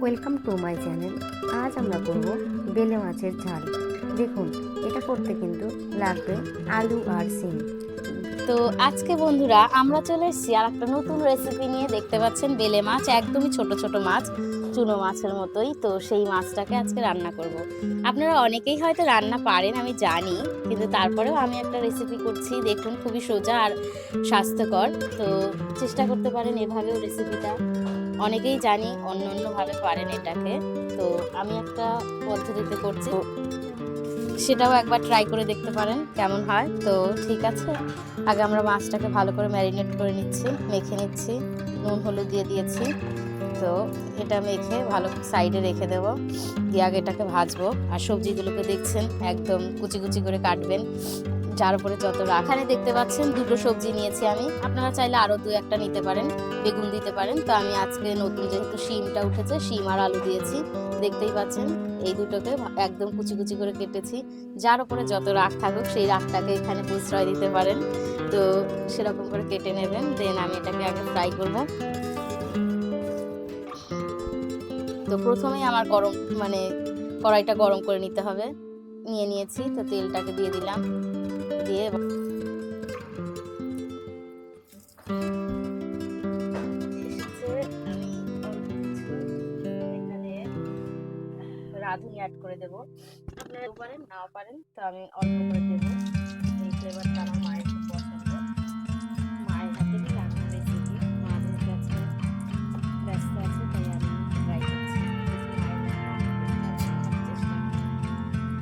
Welcome to my channel. আজ আমরা করব বেলে মাছের ঝাল। দেখুন, এটা করতে কিন্তু লাগবে আলু আর সিম। তো আজকে বন্ধুরা আমরা চলে এসেছি আর একটা নতুন রেসিপি নিয়ে। দেখতে পাচ্ছেন বেলে মাছ, একদমই ছোট ছোট মাছ, চুনো মাছের মতোই। তো সেই মাছটাকে আজকে রান্না করব। আপনারা অনেকেই হয়তো রান্না পারেন, আমি জানি, কিন্তু তারপরেও আমি একটা রেসিপি করছি। দেখুন, খুবই সোজা আর স্বাস্থ্যকর। তো চেষ্টা করতে পারেন এভাবেও রেসিপিটা। অনেকেই জানি অন্য অন্যভাবে পারেন এটাকে, তো আমি একটা পদ্ধতিতে করছি, সেটাও একবার ট্রাই করে দেখতে পারেন কেমন হয়। তো ঠিক আছে, আগে আমরা মাছটাকে ভালো করে ম্যারিনেট করে নিচ্ছি, মেখে নিচ্ছি। নুন হলুদ দিয়ে দিয়েছি। তো এটা মেখে ভালো সাইডে রেখে দেবো, দিয়ে আগে এটাকে ভাজবো। আর সবজিগুলোকে দেখছেন একদম কুচি কুচি করে কাটবেন, যার উপরে যত এখানে দেখতে পাচ্ছেন দুটো সবজি নিয়েছি আমি। আপনারা চাইলে আরও দু একটা নিতে পারেন, বেগুন দিতে পারেন। তো আমি আজকে নতুন যেহেতু শিমটা উঠেছে, শিম আর আলু দিয়েছি। দেখতেই পাচ্ছেন এই দুটোকে একদম কুচি কুচি করে কেটেছি। যার উপরে যত রাগ থাকুক সেই রাগটাকে এখানে প্রশ্রয় দিতে পারেন। তো সেরকম করে কেটে নেবেন। দেন আমি এটাকে আগে ফ্রাই করব। তো প্রথমেই আমার কড়াইটা গরম করে নিতে হবে। নিয়ে নিয়েছি, তো তেলটাকে দিয়ে দিলাম। দিয়ে আমি এখানে রাঁধুনি অ্যাড করে দেবো। আপনারা পারেন নাও পারেন, তো আমি অল্প করে দেবো। এই ফ্লেভারটা আমার মায়ের খুব পছন্দ। মায়ের হাতে রান্না রেসিপি, মা যেহেতু আজকে ব্যস্ত আছে তাই আমি ট্রাই করছি। মায়ের রান্না চেষ্টা।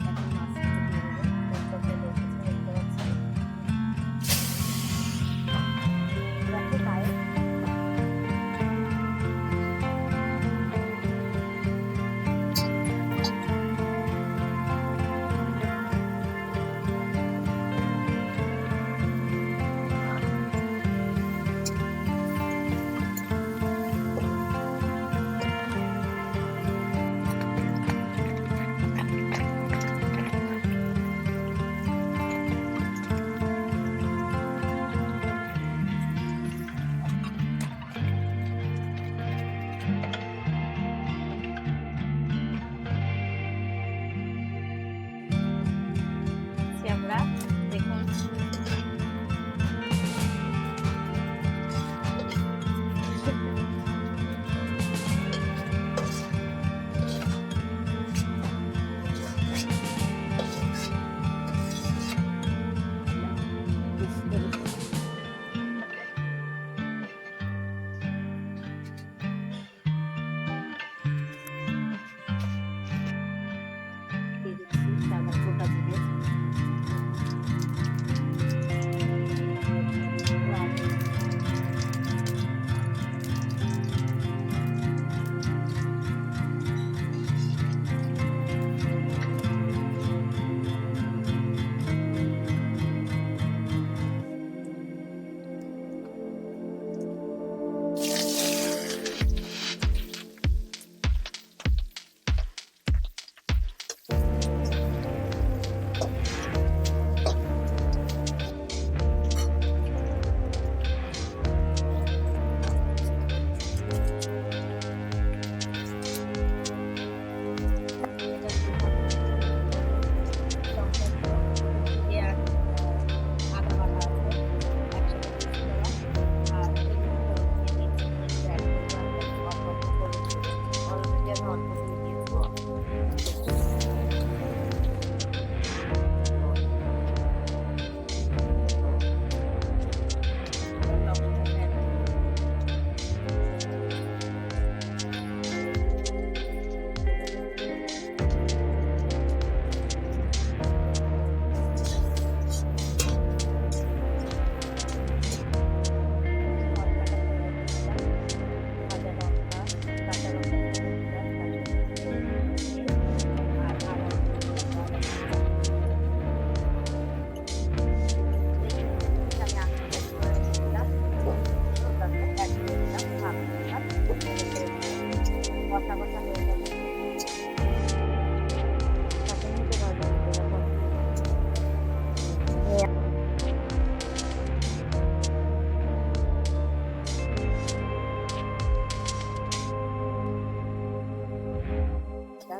এখন মাছটাকে দিয়ে দেবো। দেখতে পাচ্ছি গায়ে আমরা দেখুন সাদা গোটা জিরে,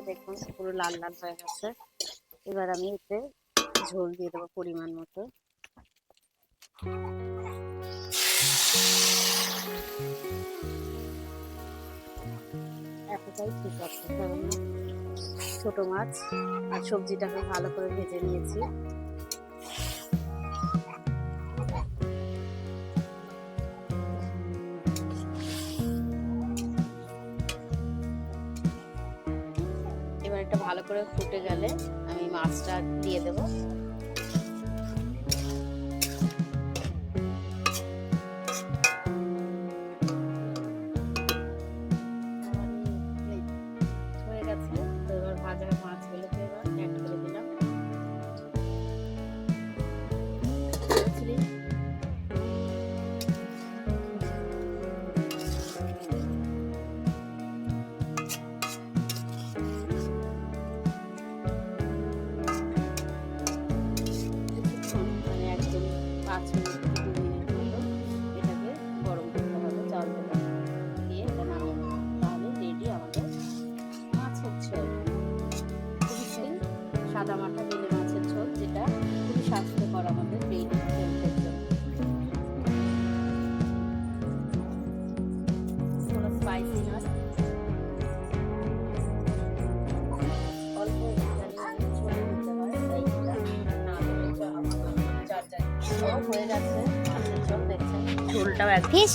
দেখুন পুরো লাল লাল হয়ে গেছে। এবার আমি এতে ঝোল দিয়ে দেবো পরিমাণ মতো। এতটাই ঠিক আছে, কারণ ছোট মাছ আর সবজিটাকে ভালো করে ভেজে নিয়েছি। এবার এটা ভালো করে ফুটে গেলে আমি মাছটা দিয়ে দেবো। হয়ে গেছে, তো এবার ভাজা মাছগুলোকে এবার অ্যাড করে দিলাম। মানে একদম 5 মিনিট থেকে 2 মিনিট মতো এটাকে গরম করতে হবে জাল দিয়ে, এটা নামিয়ে নেবো। তাহলে রেডি আমাদের মাছের ঝোল। খুবই সাদা মাটা বেলে মাছের ঝোল, যেটা খুবই স্বাস্থ্যকর আমাদের ডেইলি হেলথের জন্য। কোনো স্পাইসি নয়, অল্প ঝোলে দিতে হয়, তাই এটা না দিলে হয়ে গেছে মাছের ঝোল। দেখছেন ঝোলটাও এক ফিশ